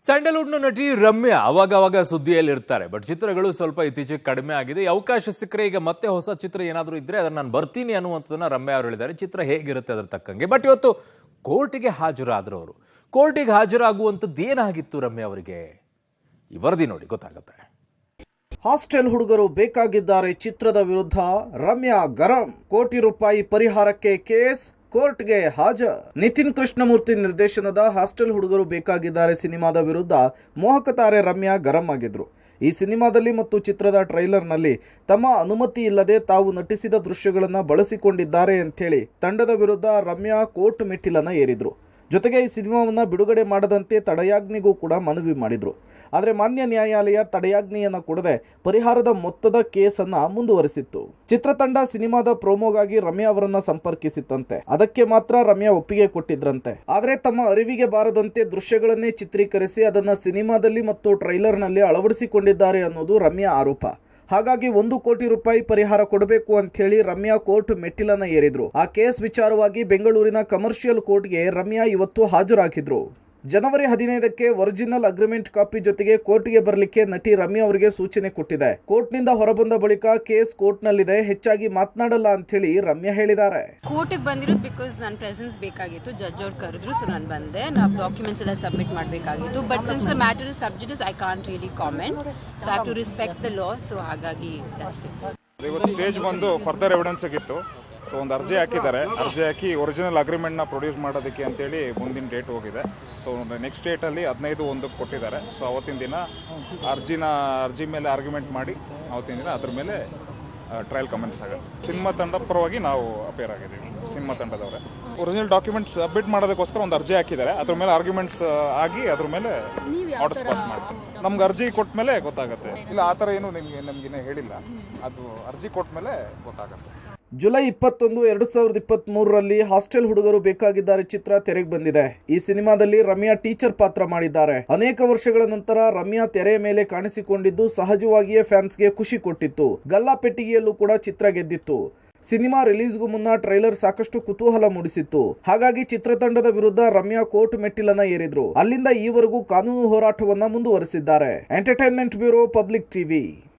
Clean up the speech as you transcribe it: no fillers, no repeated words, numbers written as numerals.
ಸ್ಯಾಂಡಲ್ವುಡ್ನ ನಟಿ ರಮ್ಯಾ ಅವಾಗ ಸುದ್ದಿಯಲ್ಲಿ ಇರ್ತಾರೆ. ಬಟ್ ಚಿತ್ರಗಳು ಸ್ವಲ್ಪ ಇತ್ತೀಚೆಗೆ ಕಡಿಮೆ ಆಗಿದೆ. ಈ ಅವಕಾಶ ಸಿಕ್ಕರೆ ಈಗ ಮತ್ತೆ ಹೊಸ ಚಿತ್ರ ಏನಾದರೂ ಇದ್ರೆ ಅದನ್ನ ನಾನು ಬರ್ತೀನಿ ಅನ್ನುವಂಥದ್ದನ್ನ ರಮ್ಯಾ ಅವರು ಹೇಳಿದ್ದಾರೆ. ಚಿತ್ರ ಹೇಗಿರುತ್ತೆ ಅದರ ತಕ್ಕಂಗೆ. ಬಟ್ ಇವತ್ತು ಕೋರ್ಟಿಗೆ ಹಾಜರಾದ್ರು ಅವರು. ಕೋರ್ಟಿಗೆ ಹಾಜರಾಗುವಂಥದ್ದು ಏನಾಗಿತ್ತು ರಮ್ಯಾ ಅವರಿಗೆ? ಈ ವರದಿ ನೋಡಿ ಗೊತ್ತಾಗುತ್ತೆ. ಹಾಸ್ಟೆಲ್ ಹುಡುಗರು ಬೇಕಾಗಿದ್ದಾರೆ ಚಿತ್ರದ ವಿರುದ್ಧ ರಮ್ಯಾ ಗರಂ. ಕೋಟಿ ರೂಪಾಯಿ ಪರಿಹಾರಕ್ಕೆ ಕೇಸ್, ಕೋರ್ಟ್ಗೆ ಹಾಜರ್. ನಿತಿನ್ ಕೃಷ್ಣಮೂರ್ತಿ ನಿರ್ದೇಶನದ ಹಾಸ್ಟೆಲ್ ಹುಡುಗರು ಬೇಕಾಗಿದ್ದಾರೆ ಸಿನಿಮಾದ ವಿರುದ್ಧ ಮೋಹಕ ತಾರೆ ರಮ್ಯಾ ಗರಂ ಆಗಿದ್ರು. ಈ ಸಿನಿಮಾದಲ್ಲಿ ಮತ್ತು ಚಿತ್ರದ ಟ್ರೈಲರ್ನಲ್ಲಿ ತಮ್ಮ ಅನುಮತಿ ಇಲ್ಲದೆ ತಾವು ನಟಿಸಿದ ದೃಶ್ಯಗಳನ್ನು ಬಳಸಿಕೊಂಡಿದ್ದಾರೆ ಅಂಥೇಳಿ ತಂಡದ ವಿರುದ್ಧ ರಮ್ಯಾ ಕೋರ್ಟ್ ಮೆಟ್ಟಿಲನ್ನು ಏರಿದ್ರು. ಜೊತೆಗೆ ಈ ಸಿನಿಮಾವನ್ನು ಬಿಡುಗಡೆ ಮಾಡದಂತೆ ತಡೆಯಾಜ್ಞೆಗೂ ಕೂಡ ಮನವಿ ಮಾಡಿದ್ರು. ಆದರೆ ಮಾನ್ಯ ನ್ಯಾಯಾಲಯ ತಡೆಯಾಜ್ಞೆಯನ್ನು ಕೊಡದೆ ಪರಿಹಾರದ ಮೊತ್ತದ ಕೇಸನ್ನು ಮುಂದುವರಿಸಿತ್ತು. ಚಿತ್ರತಂಡ ಸಿನಿಮಾದ ಪ್ರೋಮೋಗಾಗಿ ರಮ್ಯಾ ಅವರನ್ನ ಸಂಪರ್ಕಿಸಿತ್ತಂತೆ. ಅದಕ್ಕೆ ಮಾತ್ರ ರಮ್ಯಾ ಒಪ್ಪಿಗೆ ಕೊಟ್ಟಿದ್ರಂತೆ. ಆದರೆ ತಮ್ಮ ಅರಿವಿಗೆ ಬಾರದಂತೆ ದೃಶ್ಯಗಳನ್ನೇ ಚಿತ್ರೀಕರಿಸಿ ಅದನ್ನ ಸಿನಿಮಾದಲ್ಲಿ ಮತ್ತು ಟ್ರೈಲರ್ನಲ್ಲಿ ಅಳವಡಿಸಿಕೊಂಡಿದ್ದಾರೆ ಅನ್ನೋದು ರಮ್ಯಾ ಆರೋಪ. ಹಾಗಾಗಿ 1 ಕೋಟಿ ರೂಪಾಯಿ ಪರಿಹಾರ ಕೊಡಬೇಕು ಅಂತ ಹೇಳಿ ರಮ್ಯಾ ಕೋರ್ಟ್ ಮೆಟ್ಟಿಲನ್ನ ಏರಿದ್ರು. ಆ ಕೇಸ್ ವಿಚಾರವಾಗಿ ಬೆಂಗಳೂರಿನ ಕಮರ್ಷಿಯಲ್ ಕೋರ್ಟ್ಗೆ ರಮ್ಯಾ ಇವತ್ತು ಹಾಜರಾಗಿದ್ರು. ಜನವರಿ 15ಕ್ಕೆ ಒರಿಜಿನಲ್ ಅಗ್ರಿಮೆಂಟ್ ಕಾಪಿ ಜೊತೆಗೆ ಕೋರ್ಟ್ಗೆ ಬರಲಿಕ್ಕೆ ನಟಿ ರಮ್ಯಾ ಅವರಿಗೆ ಸೂಚನೆ ಕೊಟ್ಟಿದೆ. ಕೋರ್ಟ್ನಿಂದ ಹೊರಬಂದ ಬಳಿಕ ಕೇಸ್ ಕೋರ್ಟ್ನಲ್ಲಿದೆ, ಹೆಚ್ಚಾಗಿ ಮಾತನಾಡಲ್ಲ ಅಂತ ಹೇಳಿ ರಮ್ಯಾ ಹೇಳಿದ್ದಾರೆ. ಕೋರ್ಟಿಗೆ ಬಂದಿರೋದು ಬಿಕಾಸ್ ನನ್ನ ಪ್ರೆಸೆನ್ಸ್ ಬೇಕಾಗಿತ್ತು. ಜಡ್ಜ್ ಅವ್ರು ಕರೆದ್ರು, ಸೊ ನಾನು ಬಂದೆ. ನಾವು ಡಾಕ್ಯುಮೆಂಟ್ಸ್ ಎಲ್ಲ ಸಬ್ಮಿಟ್ ಮಾಡಬೇಕಾಗಿತ್ತು. But since the matter is sub judice, I can't really comment. So I have to respect the law. So ಹಾಗಾಗಿ ದಟ್ಸ್ ಇಟ್. ಇವತ್ತು ಸ್ಟೇಜ್ ಬಂದು ಫರ್ದರ್ ಎವಿಡೆನ್ಸ್ ಆಗಿತ್ತು. ಸೊ ಒಂದು ಅರ್ಜಿ ಹಾಕಿದ್ದಾರೆ. ಅರ್ಜಿ ಹಾಕಿ ಒರಿಜಿನಲ್ ಅಗ್ರಿಮೆಂಟ್ನ ಪ್ರೊಡ್ಯೂಸ್ ಮಾಡೋದಕ್ಕೆ ಅಂತೇಳಿ ಮುಂದಿನ ಡೇಟ್ ಹೋಗಿದೆ. ಸೊ ನೆಕ್ಸ್ಟ್ ಡೇಟಲ್ಲಿ 15/1 ಕೊಟ್ಟಿದ್ದಾರೆ. ಸೊ ಅವತ್ತಿನ ದಿನ ಅರ್ಜಿ ಮೇಲೆ ಆರ್ಗ್ಯುಮೆಂಟ್ ಮಾಡಿ ಅವತ್ತಿನ ದಿನ ಅದ್ರ ಮೇಲೆ ಟ್ರಯಲ್ ಕಮೆಂಟ್ಸ್ ಆಗುತ್ತೆ. ಸಿನಿಮಾ ತಂಡ ಪರವಾಗಿ ನಾವು ಅಪೇರ್ ಆಗಿದ್ದೀವಿ. ಸಿನಿಮಾ ತಂಡದವರೇ ಒರಿಜಿನಲ್ ಡಾಕ್ಯುಮೆಂಟ್ಸ್ ಸಬ್ಮಿಟ್ ಮಾಡೋದಕ್ಕೋಸ್ಕರ ಒಂದು ಅರ್ಜಿ ಹಾಕಿದ್ದಾರೆ. ಅದ್ರ ಮೇಲೆ ಆರ್ಗ್ಯುಮೆಂಟ್ಸ್ ಆಗಿ ಅದ್ರ ಮೇಲೆ ಆರ್ಡರ್ಸ್ ಪಾಸ್ ಮಾಡ್ತಾರೆ. ನಮ್ಗೆ ಅರ್ಜಿ ಕೊಟ್ಟ ಮೇಲೆ ಗೊತ್ತಾಗುತ್ತೆ. ಇಲ್ಲ ಆ ಥರ ಏನು ನಮಗಿನ್ನ ಹೇಳಿಲ್ಲ. ಅದು ಅರ್ಜಿ ಕೊಟ್ಟ ಮೇಲೆ ಗೊತ್ತಾಗುತ್ತೆ. ಜುಲೈ 21, 2023ರಲ್ಲಿ ಹಾಸ್ಟೆಲ್ ಹುಡುಗರು ಬೇಕಾಗಿದ್ದಾರೆ ಚಿತ್ರ ತೆರೆಗೆ ಬಂದಿದೆ. ಈ ಸಿನಿಮಾದಲ್ಲಿ ರಮ್ಯಾ ಟೀಚರ್ ಪಾತ್ರ ಮಾಡಿದ್ದಾರೆ. ಅನೇಕ ವರ್ಷಗಳ ನಂತರ ರಮ್ಯಾ ತೆರೆಯ ಮೇಲೆ ಕಾಣಿಸಿಕೊಂಡಿದ್ದು ಸಹಜವಾಗಿಯೇ ಫ್ಯಾನ್ಸ್ಗೆ ಖುಷಿ ಕೊಟ್ಟಿತ್ತು. ಗಲ್ಲಾ ಪೆಟ್ಟಿಗೆಯಲ್ಲೂ ಕೂಡ ಚಿತ್ರ ಗೆದ್ದಿತ್ತು. ಸಿನಿಮಾ ರಿಲೀಸ್ಗೂ ಮುನ್ನ ಟ್ರೈಲರ್ ಸಾಕಷ್ಟು ಕುತೂಹಲ ಮೂಡಿಸಿತ್ತು. ಹಾಗಾಗಿ ಚಿತ್ರತಂಡದ ವಿರುದ್ಧ ರಮ್ಯಾ ಕೋರ್ಟ್ ಮೆಟ್ಟಿಲನ್ನ ಏರಿದ್ರು. ಅಲ್ಲಿಂದ ಈವರೆಗೂ ಕಾನೂನು ಹೋರಾಟವನ್ನ ಮುಂದುವರೆಸಿದ್ದಾರೆ. Entertainment bureau, public TV.